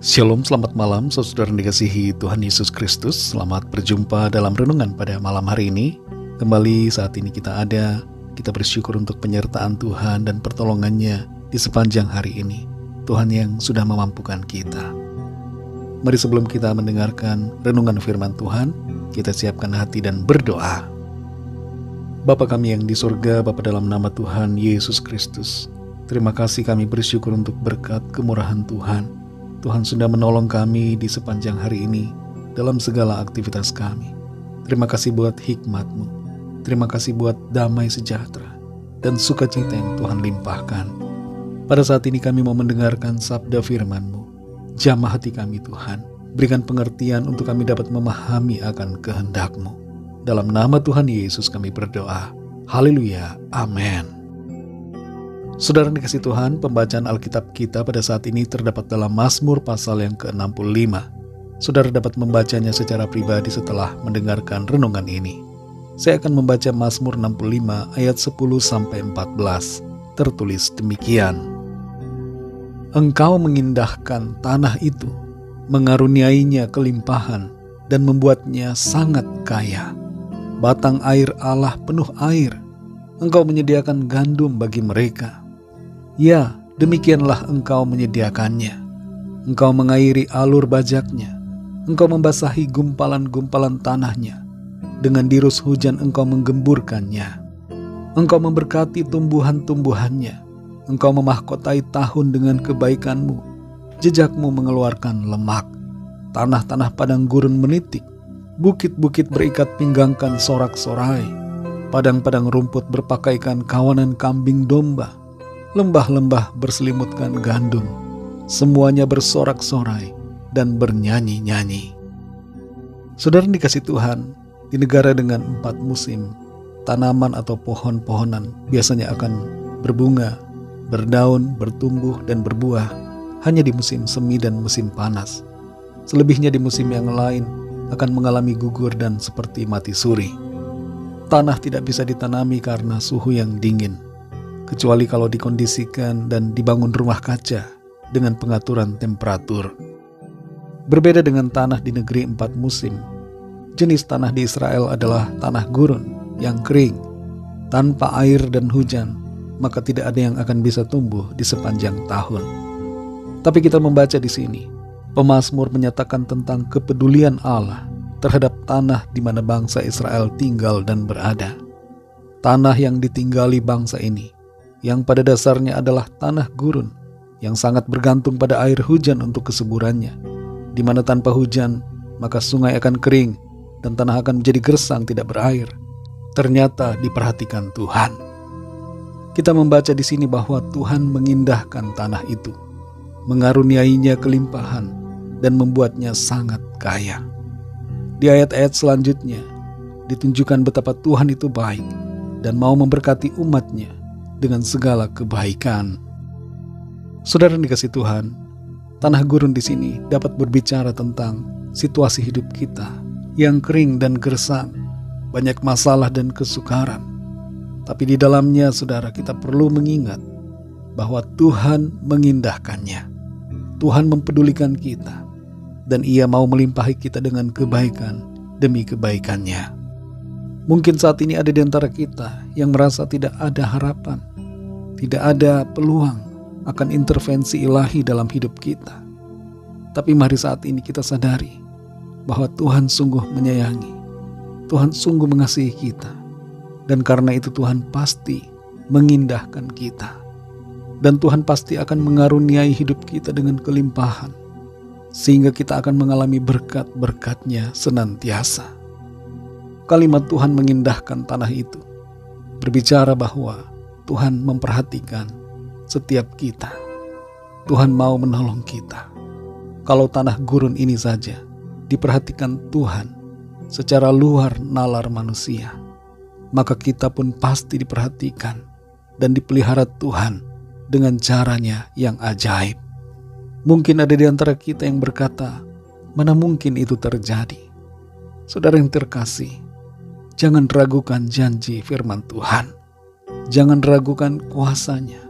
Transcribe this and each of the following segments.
Shalom, selamat malam saudara yang dikasihi Tuhan Yesus Kristus. Selamat berjumpa dalam renungan pada malam hari ini. Kembali saat ini kita bersyukur untuk penyertaan Tuhan dan pertolongannya di sepanjang hari ini. Tuhan yang sudah memampukan kita. Mari sebelum kita mendengarkan renungan firman Tuhan, kita siapkan hati dan berdoa. Bapa kami yang di surga, Bapa dalam nama Tuhan Yesus Kristus, terima kasih kami bersyukur untuk berkat kemurahan Tuhan. Tuhan sudah menolong kami di sepanjang hari ini dalam segala aktivitas kami. Terima kasih buat hikmat-Mu. Terima kasih buat damai sejahtera dan sukacita yang Tuhan limpahkan. Pada saat ini kami mau mendengarkan sabda firman-Mu. Jamah hati kami Tuhan. Berikan pengertian untuk kami dapat memahami akan kehendak-Mu. Dalam nama Tuhan Yesus kami berdoa. Haleluya. Amin. Saudara dikasih Tuhan, pembacaan Alkitab kita pada saat ini terdapat dalam Mazmur pasal yang ke-65. Saudara dapat membacanya secara pribadi setelah mendengarkan renungan ini. Saya akan membaca Mazmur 65 ayat 10-14. Tertulis demikian. Engkau mengindahkan tanah itu, mengaruniainya kelimpahan, dan membuatnya sangat kaya. Batang air Allah penuh air. Engkau menyediakan gandum bagi mereka. Ya, demikianlah engkau menyediakannya. Engkau mengairi alur bajaknya. Engkau membasahi gumpalan-gumpalan tanahnya. Dengan dirus hujan engkau menggemburkannya. Engkau memberkati tumbuhan-tumbuhannya. Engkau memahkotai tahun dengan kebaikanmu. Jejakmu mengeluarkan lemak. Tanah-tanah padang gurun menitik. Bukit-bukit berikat pinggangkan sorak-sorai. Padang-padang rumput berpakaikan kawanan kambing domba. Lembah-lembah berselimutkan gandum. Semuanya bersorak-sorai dan bernyanyi-nyanyi. Saudara dikasih Tuhan, di negara dengan 4 musim, tanaman atau pohon-pohonan biasanya akan berbunga, berdaun, bertumbuh, dan berbuah hanya di musim semi dan musim panas. Selebihnya di musim yang lain akan mengalami gugur dan seperti mati suri. Tanah tidak bisa ditanami karena suhu yang dingin, kecuali kalau dikondisikan dan dibangun rumah kaca dengan pengaturan temperatur. Berbeda dengan tanah di negeri 4 musim, jenis tanah di Israel adalah tanah gurun yang kering, tanpa air dan hujan, maka tidak ada yang akan bisa tumbuh di sepanjang tahun. Tapi kita membaca di sini, pemazmur menyatakan tentang kepedulian Allah terhadap tanah di mana bangsa Israel tinggal dan berada. Tanah yang ditinggali bangsa ini, yang pada dasarnya adalah tanah gurun, yang sangat bergantung pada air hujan untuk kesuburannya, di mana tanpa hujan, maka sungai akan kering, dan tanah akan menjadi gersang tidak berair. Ternyata diperhatikan Tuhan. Kita membaca di sini bahwa Tuhan mengindahkan tanah itu, mengaruniainya kelimpahan, dan membuatnya sangat kaya. Di ayat-ayat selanjutnya, ditunjukkan betapa Tuhan itu baik, dan mau memberkati umatnya dengan segala kebaikan. Saudara yang dikasih Tuhan, tanah gurun di sini dapat berbicara tentang situasi hidup kita yang kering dan gersang, banyak masalah dan kesukaran. Tapi di dalamnya, saudara, kita perlu mengingat bahwa Tuhan mengindahkannya. Tuhan mempedulikan kita, dan Ia mau melimpahi kita dengan kebaikan demi kebaikannya. Mungkin saat ini ada di antara kita yang merasa tidak ada harapan, tidak ada peluang akan intervensi ilahi dalam hidup kita. Tapi mari saat ini kita sadari bahwa Tuhan sungguh menyayangi, Tuhan sungguh mengasihi kita, dan karena itu Tuhan pasti mengindahkan kita, dan Tuhan pasti akan mengaruniai hidup kita dengan kelimpahan, sehingga kita akan mengalami berkat-berkat-Nya senantiasa. Kalimat Tuhan mengindahkan tanah itu berbicara bahwa Tuhan memperhatikan setiap kita. Tuhan mau menolong kita. Kalau tanah gurun ini saja diperhatikan Tuhan secara luar nalar manusia, maka kita pun pasti diperhatikan dan dipelihara Tuhan dengan caranya yang ajaib. Mungkin ada di antara kita yang berkata, mana mungkin itu terjadi? Saudara yang terkasih, jangan ragukan janji firman Tuhan. Jangan ragukan kuasa-Nya.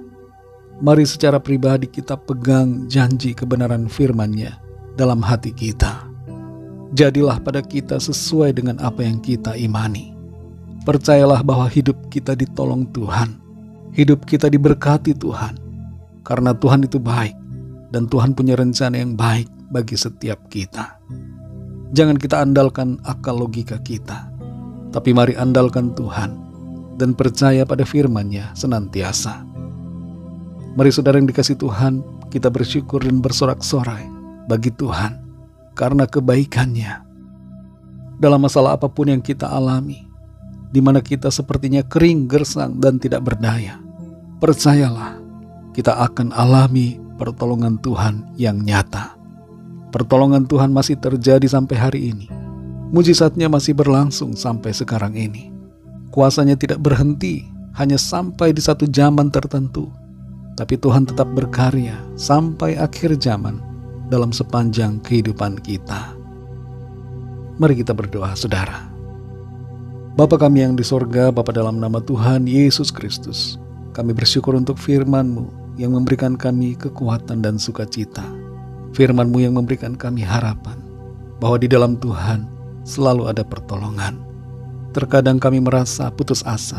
Mari secara pribadi kita pegang janji kebenaran firman-Nya dalam hati kita. Jadilah pada kita sesuai dengan apa yang kita imani. Percayalah bahwa hidup kita ditolong Tuhan. Hidup kita diberkati Tuhan. Karena Tuhan itu baik. Dan Tuhan punya rencana yang baik bagi setiap kita. Jangan kita andalkan akal logika kita. Tapi mari andalkan Tuhan. Dan percaya pada firman-Nya senantiasa. Mari saudara yang dikasihi Tuhan, kita bersyukur dan bersorak-sorai bagi Tuhan. Karena kebaikan-Nya. Dalam masalah apapun yang kita alami, di mana kita sepertinya kering, gersang, dan tidak berdaya, percayalah, kita akan alami pertolongan Tuhan yang nyata. Pertolongan Tuhan masih terjadi sampai hari ini. Mujizat-Nya masih berlangsung sampai sekarang ini. Kuasa-Nya tidak berhenti hanya sampai di satu zaman tertentu, tapi Tuhan tetap berkarya sampai akhir zaman dalam sepanjang kehidupan kita. Mari kita berdoa, saudara. Bapa kami yang di sorga, Bapa dalam nama Tuhan Yesus Kristus, kami bersyukur untuk firman-Mu yang memberikan kami kekuatan dan sukacita. Firman-Mu yang memberikan kami harapan bahwa di dalam Tuhan selalu ada pertolongan. Terkadang kami merasa putus asa,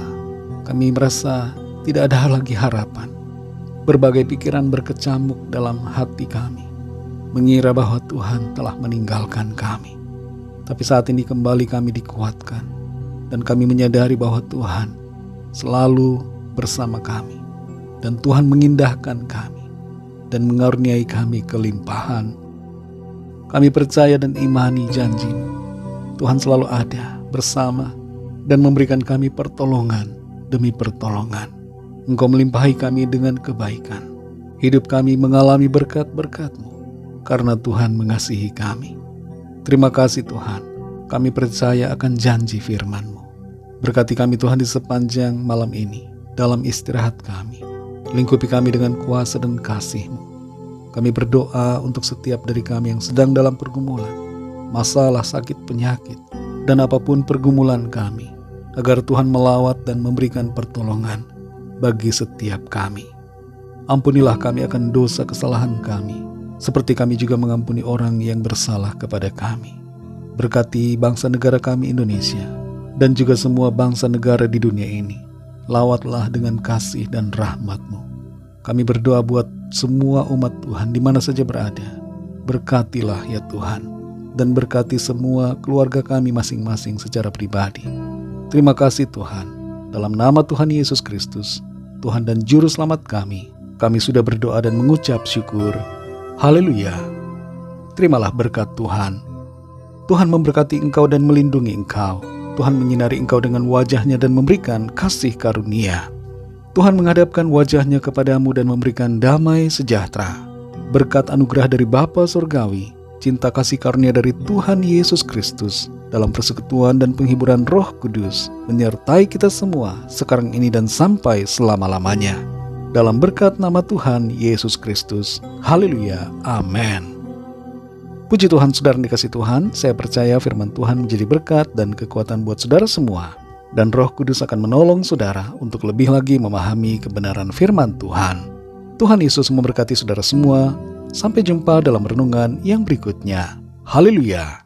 kami merasa tidak ada lagi harapan. Berbagai pikiran berkecamuk dalam hati kami, mengira bahwa Tuhan telah meninggalkan kami. Tapi saat ini kembali kami dikuatkan, dan kami menyadari bahwa Tuhan selalu bersama kami, dan Tuhan mengindahkan kami, dan mengaruniai kami kelimpahan. Kami percaya dan imani janji-Mu. Tuhan selalu ada bersama, dan memberikan kami pertolongan demi pertolongan. Engkau melimpahi kami dengan kebaikan. Hidup kami mengalami berkat-berkat-Mu, karena Tuhan mengasihi kami. Terima kasih Tuhan, kami percaya akan janji firman-Mu. Berkati kami Tuhan di sepanjang malam ini, dalam istirahat kami. Lingkupi kami dengan kuasa dan kasih-Mu. Kami berdoa untuk setiap dari kami yang sedang dalam pergumulan, masalah, sakit, penyakit, dan apapun pergumulan kami, agar Tuhan melawat dan memberikan pertolongan bagi setiap kami. Ampunilah kami akan dosa kesalahan kami, seperti kami juga mengampuni orang yang bersalah kepada kami. Berkati bangsa negara kami Indonesia, dan juga semua bangsa negara di dunia ini. Lawatlah dengan kasih dan rahmat-Mu. Kami berdoa buat semua umat Tuhan di mana saja berada. Berkatilah ya Tuhan, dan berkati semua keluarga kami masing-masing secara pribadi. Terima kasih Tuhan. Dalam nama Tuhan Yesus Kristus, Tuhan dan Juru Selamat kami sudah berdoa dan mengucap syukur. Haleluya. Terimalah berkat Tuhan. Tuhan memberkati engkau dan melindungi engkau. Tuhan menyinari engkau dengan wajah-Nya dan memberikan kasih karunia. Tuhan menghadapkan wajah-Nya kepadamu dan memberikan damai sejahtera. Berkat anugerah dari Bapa Surgawi, cinta kasih karunia dari Tuhan Yesus Kristus, dalam persekutuan dan penghiburan Roh Kudus, menyertai kita semua sekarang ini dan sampai selama-lamanya. Dalam berkat nama Tuhan Yesus Kristus. Haleluya. Amin. Puji Tuhan, saudara dikasih Tuhan. Saya percaya firman Tuhan menjadi berkat dan kekuatan buat saudara semua. Dan Roh Kudus akan menolong saudara untuk lebih lagi memahami kebenaran firman Tuhan. Tuhan Yesus memberkati saudara semua. Sampai jumpa dalam renungan yang berikutnya. Haleluya.